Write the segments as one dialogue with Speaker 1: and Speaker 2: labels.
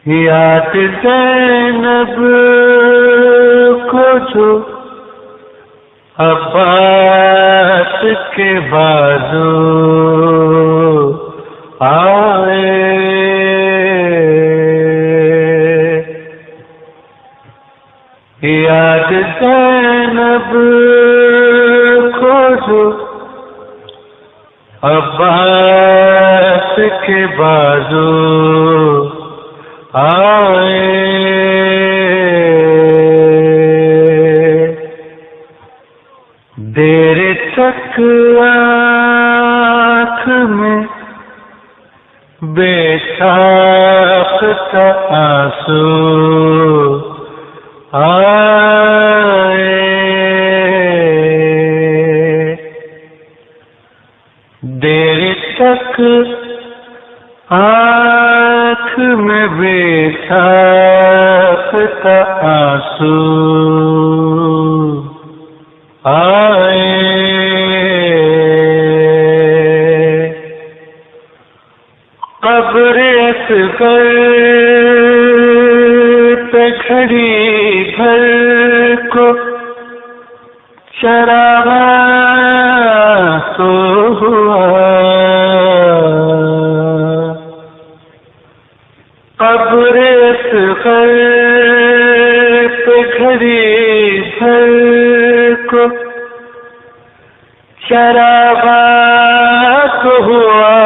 Speaker 1: یاد زینب کو جو عباس کے بازو آئے، یاد زینب کو جو عباس کے بازو آئے، دیر تک آنکھ میں بے ساختہ آنسو آئے، دیر تک آنکھ میں بے ساختہ آنسو آئے، قبر اصغر پہ گھڑی گھر کو چراغاں تو ہوا، قبر اصغر پہ گھڑی گھر کو چراغاں تو ہوا،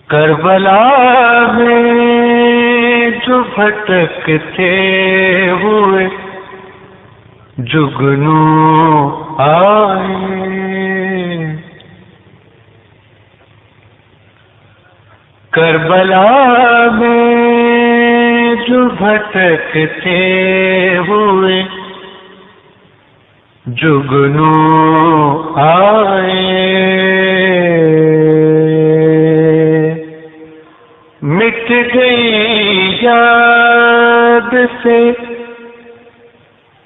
Speaker 1: کربلا میں جو بھٹکتے ہوئے جگنو آئے، کربلا میں جو بھٹکتے ہوئے جگنو آئے، مٹ گئی یاد سے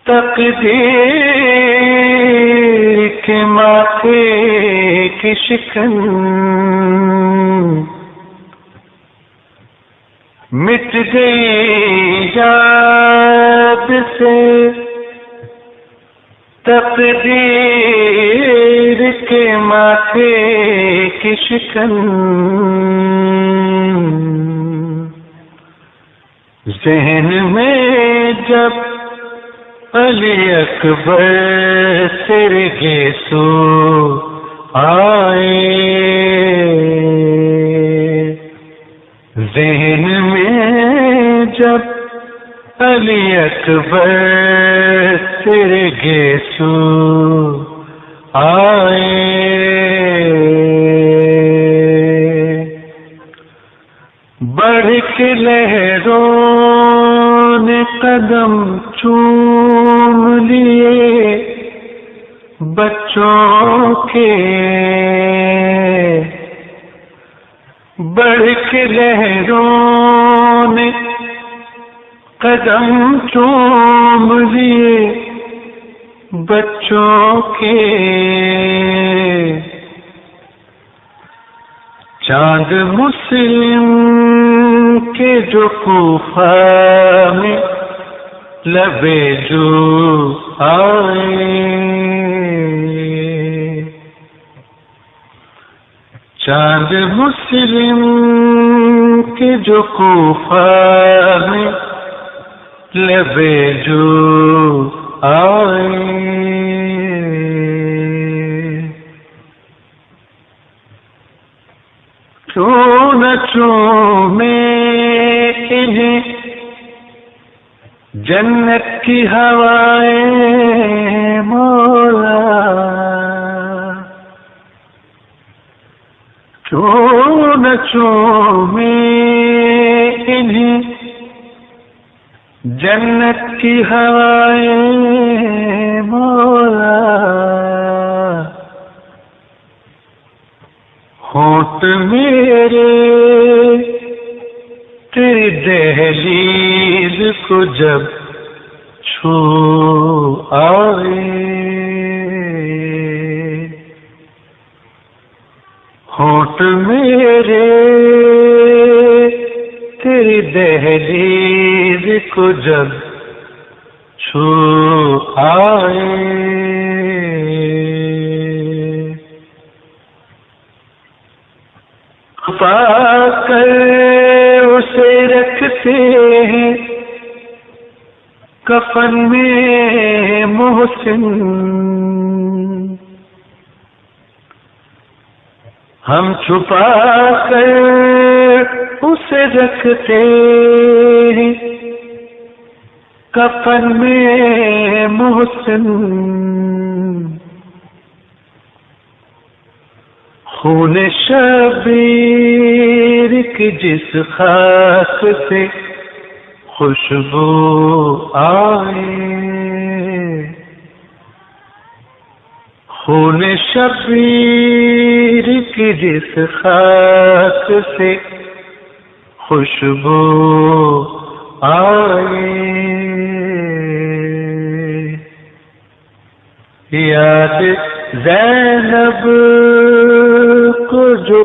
Speaker 1: تقدیر کے ماتھے کی شکن، مٹ گئی یاد سے تقدیر کے ماتھے کی شکن، ذہن میں جب علی اکبر سرگیسو آئے، ذہن میں جب علی اکبر سرگیسو آئے، بڑھ کے لہروں نے قدم چوم لیے بچوں کے، بڑھ کے لہروں نے قدم چوم لیے بچوں کے، چاند مسلم کے جو کوفہ میں لبے جو آئے، چاند مسلم کے جو کوفہ میں لبے جو آئے، کیوں نہ چومے انہیں جنت کی ہوائیں مولا، کیوں نہ چومے انہیں جنت کی ہوائیں مولا، ہونٹ میرے تیری دہلیز کو جب چھو آئے، ہونٹ میرے تیری دہلیز کو جب چھو آئے، چھپا کر اسے رکھتے ہیں کفن میں محسن، ہم چھپا کر اسے رکھتے ہیں کفن میں محسن، خون شبیر کی جس خاک سے خوشبو آئے، خون شبیر کی جس خاک سے خوشبو آئے، یاد زینب کو جو